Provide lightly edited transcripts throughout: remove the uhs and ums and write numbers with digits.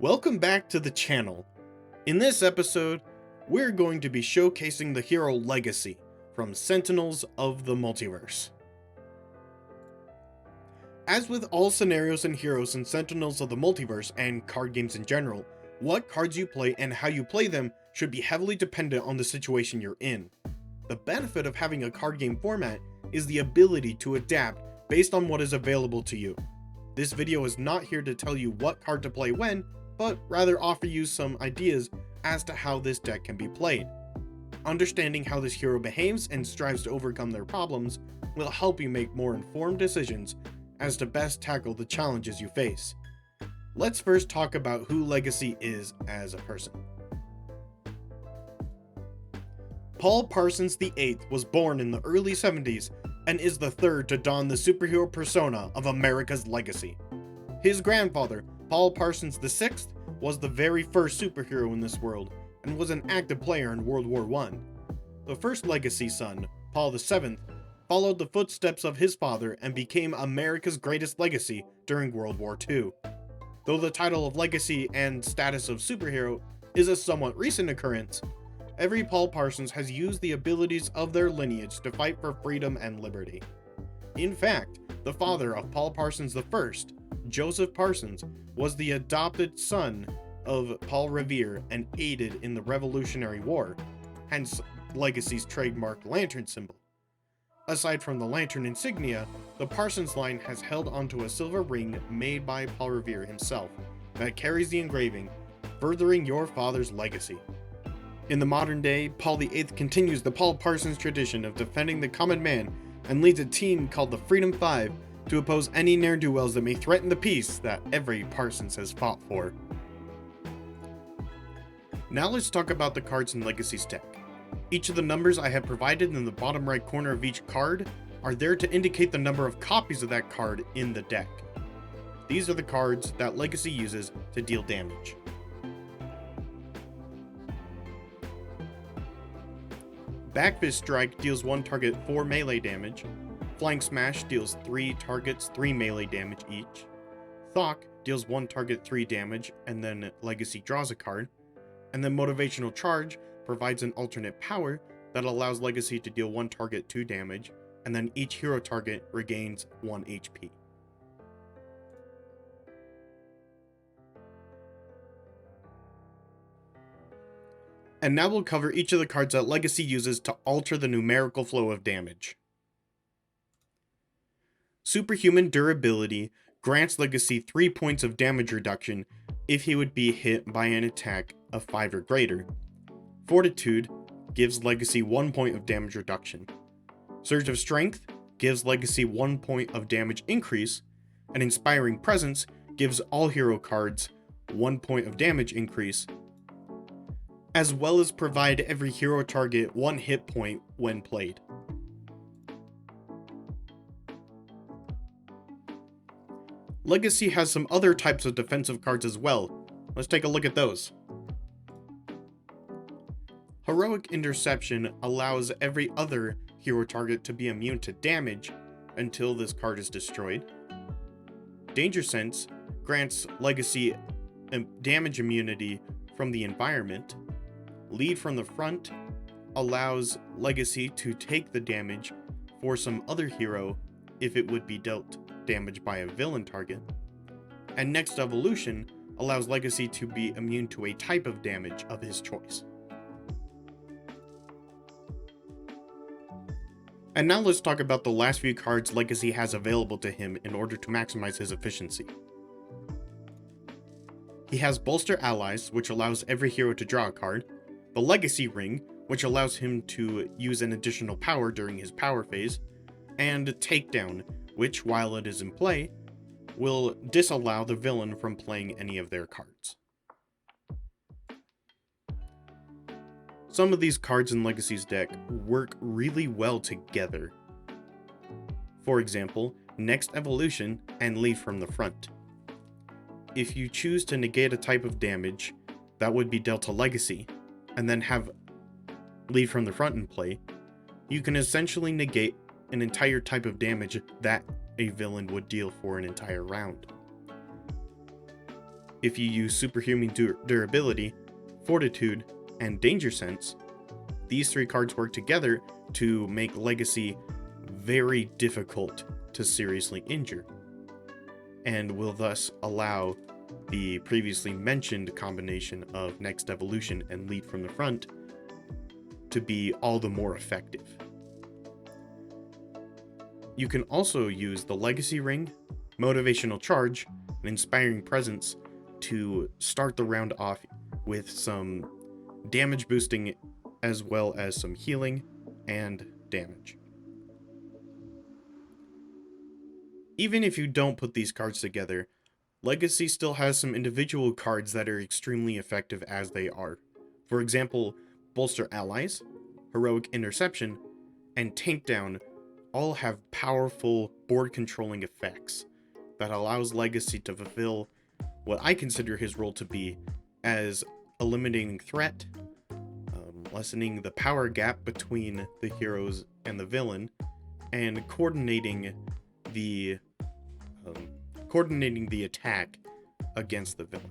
Welcome back to the channel. In this episode, we're going to be showcasing the hero Legacy from Sentinels of the Multiverse. As with all scenarios and heroes in Sentinels of the Multiverse and card games in general, what cards you play and how you play them should be heavily dependent on the situation you're in. The benefit of having a card game format is the ability to adapt based on what is available to you. This video is not here to tell you what card to play when, but rather offer you some ideas as to how this deck can be played. Understanding how this hero behaves and strives to overcome their problems will help you make more informed decisions as to best tackle the challenges you face. Let's first talk about who Legacy is as a person. Paul Parsons VIII was born in the early 70s and is the third to don the superhero persona of America's legacy. His grandfather, Paul Parsons VI, was the very first superhero in this world and was an active player in World War I. The first Legacy son, Paul VII, followed the footsteps of his father and became America's greatest legacy during World War II. Though the title of Legacy and status of superhero is a somewhat recent occurrence, every Paul Parsons has used the abilities of their lineage to fight for freedom and liberty. In fact, the father of Paul Parsons I, Joseph Parsons, was the adopted son of Paul Revere and aided in the Revolutionary War, hence Legacy's trademark lantern symbol. Aside from the lantern insignia, the Parsons line has held onto a silver ring made by Paul Revere himself that carries the engraving, "Furthering your father's legacy." In the modern day, Paul VIII continues the Paul Parsons tradition of defending the common man and leads a team called the Freedom Five to oppose any ne'er-do-wells that may threaten the peace that every Parsons has fought for. Now let's talk about the cards in Legacy's deck. Each of the numbers I have provided in the bottom right corner of each card are there to indicate the number of copies of that card in the deck. These are the cards that Legacy uses to deal damage. Backfist Strike deals 1 target 4 melee damage. Flying Smash deals 3 targets 3 melee damage each. Thok deals 1 target 3 damage, and then Legacy draws a card. And then Motivational Charge provides an alternate power that allows Legacy to deal 1 target 2 damage, and then each hero target regains 1 HP. And now we'll cover each of the cards that Legacy uses to alter the numerical flow of damage. Superhuman Durability grants Legacy 3 points of damage reduction if he would be hit by an attack of 5 or greater. Fortitude gives Legacy 1 point of damage reduction. Surge of Strength gives Legacy 1 point of damage increase, and Inspiring Presence gives all hero cards 1 point of damage increase, as well as provide every hero target 1 hit point when played. Legacy has some other types of defensive cards as well. Let's take a look at those. Heroic Interception allows every other hero target to be immune to damage until this card is destroyed. Danger Sense grants Legacy damage immunity from the environment. Lead from the Front allows Legacy to take the damage for some other hero if it would be dealt damage by a villain target. And Next Evolution allows Legacy to be immune to a type of damage of his choice. And now let's talk about the last few cards Legacy has available to him in order to maximize his efficiency. He has Bolster Allies, which allows every hero to draw a card, the Legacy Ring, which allows him to use an additional power during his power phase, and Takedown, which, while it is in play, will disallow the villain from playing any of their cards. Some of these cards in Legacy's deck work really well together. For example, Next Evolution and Lead from the Front. If you choose to negate a type of damage that would be dealt to Legacy, and then have Lead from the Front in play, you can essentially negate an entire type of damage that a villain would deal for an entire round. if you use superhuman durability, fortitude, and danger sense, these 3 cards work together to make Legacy very difficult to seriously injure, and will thus allow the previously mentioned combination of Next Evolution and Lead from the Front to be all the more effective. You can also use the Legacy Ring, Motivational Charge, and Inspiring Presence to start the round off with some damage boosting as well as some healing and damage. Even if you don't put these cards together, Legacy still has some individual cards that are extremely effective as they are. For example, Bolster Allies, Heroic Interception, and Takedown all have powerful board controlling effects that allows Legacy to fulfill what I consider his role to be as eliminating threat, lessening the power gap between the heroes and the villain, and coordinating the attack against the villain.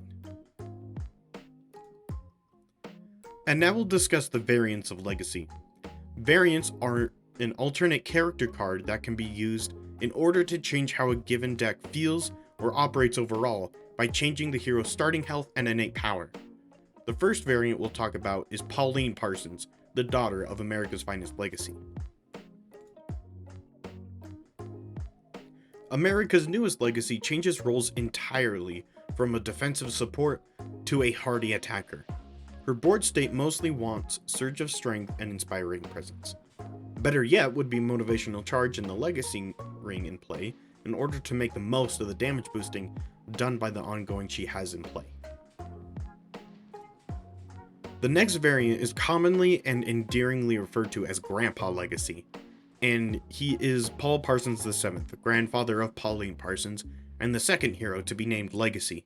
And now we'll discuss the variants of Legacy. Variants are an alternate character card that can be used in order to change how a given deck feels or operates overall by changing the hero's starting health and innate power. The first variant we'll talk about is Pauline Parsons, the daughter of America's Finest Legacy. America's Newest Legacy changes roles entirely from a defensive support to a hardy attacker. Her board state mostly wants Surge of Strength and Inspiring Presence. Better yet would be Motivational Charge and the Legacy Ring in play in order to make the most of the damage boosting done by the ongoing she has in play. The next variant is commonly and endearingly referred to as Grandpa Legacy, and he is Paul Parsons VII, the grandfather of Pauline Parsons, and the second hero to be named Legacy.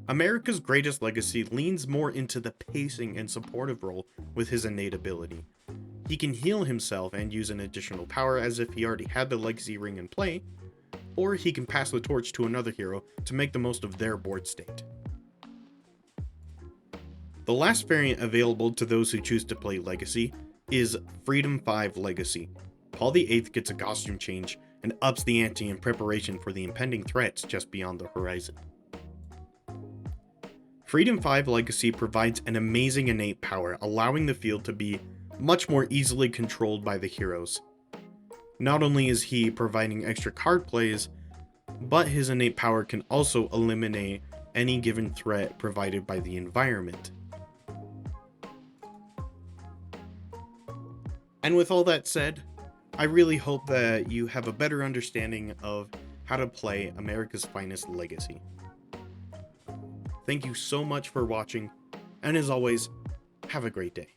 America's Greatest Legacy leans more into the pacing and supportive role with his innate ability. He can heal himself and use an additional power as if he already had the Legacy Ring in play, or he can pass the torch to another hero to make the most of their board state. The last variant available to those who choose to play Legacy is Freedom 5 Legacy. Paul VIII gets a costume change and ups the ante in preparation for the impending threats just beyond the horizon. Freedom 5 Legacy provides an amazing innate power, allowing the field to be much more easily controlled by the heroes. Not only is he providing extra card plays, but his innate power can also eliminate any given threat provided by the environment. And with all that said, I really hope that you have a better understanding of how to play America's Finest Legacy. Thank you so much for watching, and as always, have a great day.